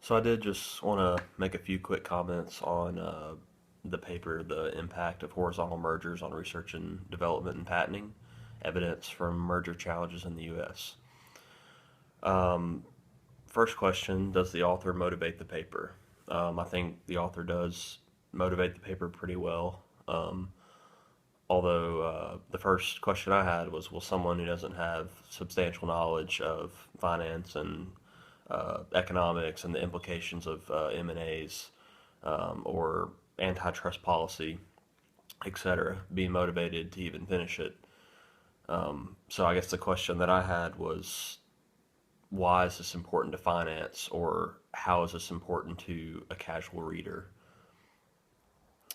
So I did just want to make a few quick comments on the paper, The Impact of Horizontal Mergers on Research and Development and Patenting, Evidence from Merger Challenges in the U.S. Um, First question, does the author motivate the paper? I think the author does motivate the paper pretty well. Although the first question I had was, will someone who doesn't have substantial knowledge of finance and economics and the implications of M&As or antitrust policy, etc., be motivated to even finish it? So I guess the question that I had was, why is this important to finance, or how is this important to a casual reader?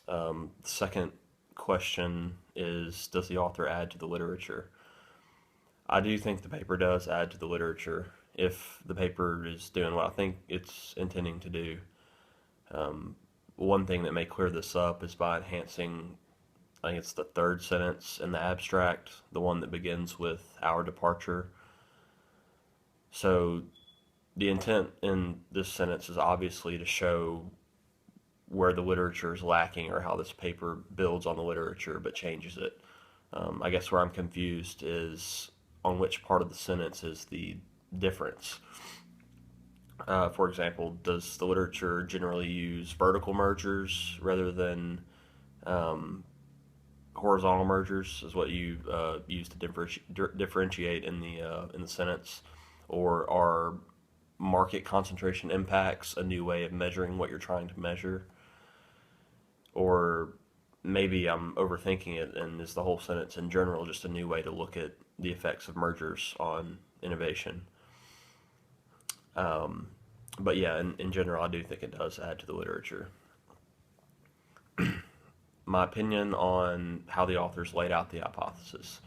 The second question is, does the author add to the literature? I do think the paper does add to the literature if the paper is doing what I think it's intending to do. One thing that may clear this up is by enhancing, I think it's the third sentence in the abstract, the one that begins with our departure. So the intent in this sentence is obviously to show where the literature is lacking or how this paper builds on the literature but changes it. I guess where I'm confused is on which part of the sentence is the difference. For example, does the literature generally use vertical mergers rather than horizontal mergers? Is what you use to differentiate in the sentence, or are market concentration impacts a new way of measuring what you're trying to measure? Or maybe I'm overthinking it, and is the whole sentence in general just a new way to look at the effects of mergers on innovation? But yeah, in general, I do think it does add to the literature. My opinion on how the authors laid out the hypothesis.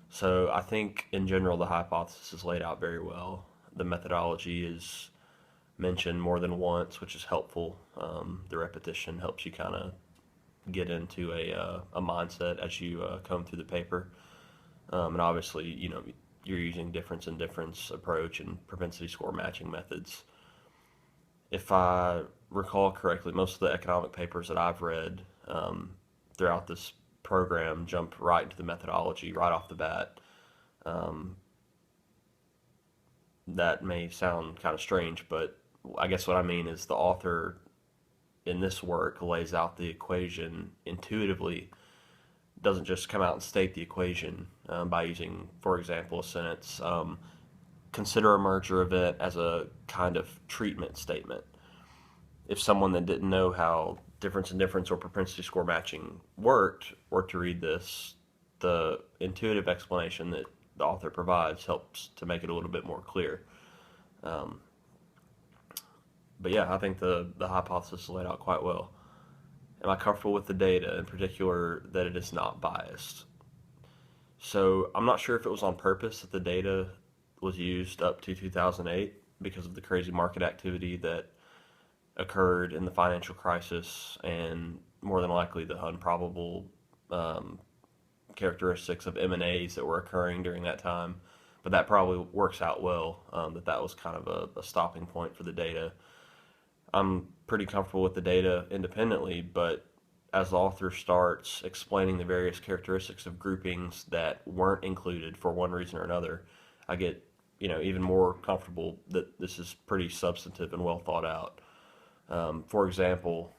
So I think in general the hypothesis is laid out very well. The methodology is mentioned more than once, which is helpful. The repetition helps you kind of get into a mindset as you comb through the paper. And obviously, you're using difference in difference approach and propensity score matching methods. If I recall correctly, most of the economic papers that I've read throughout this program jump right into the methodology right off the bat. Um, that may sound kind of strange, but I guess what I mean is the author in this work lays out the equation intuitively, doesn't just come out and state the equation by using, for example, a sentence, consider a merger event as a kind of treatment statement. If someone that didn't know how difference in difference or propensity score matching worked were to read this, the intuitive explanation that the author provides helps to make it a little bit more clear. Um, but yeah, I think the hypothesis is laid out quite well. Am I comfortable with the data, in particular that it is not biased? So I'm not sure if it was on purpose that the data was used up to 2008 because of the crazy market activity that occurred in the financial crisis, and more than likely the improbable characteristics of M&As that were occurring during that time. But that probably works out well, that was kind of a stopping point for the data. I'm pretty comfortable with the data independently, but as the author starts explaining the various characteristics of groupings that weren't included for one reason or another, I get even more comfortable that this is pretty substantive and well thought out. For example,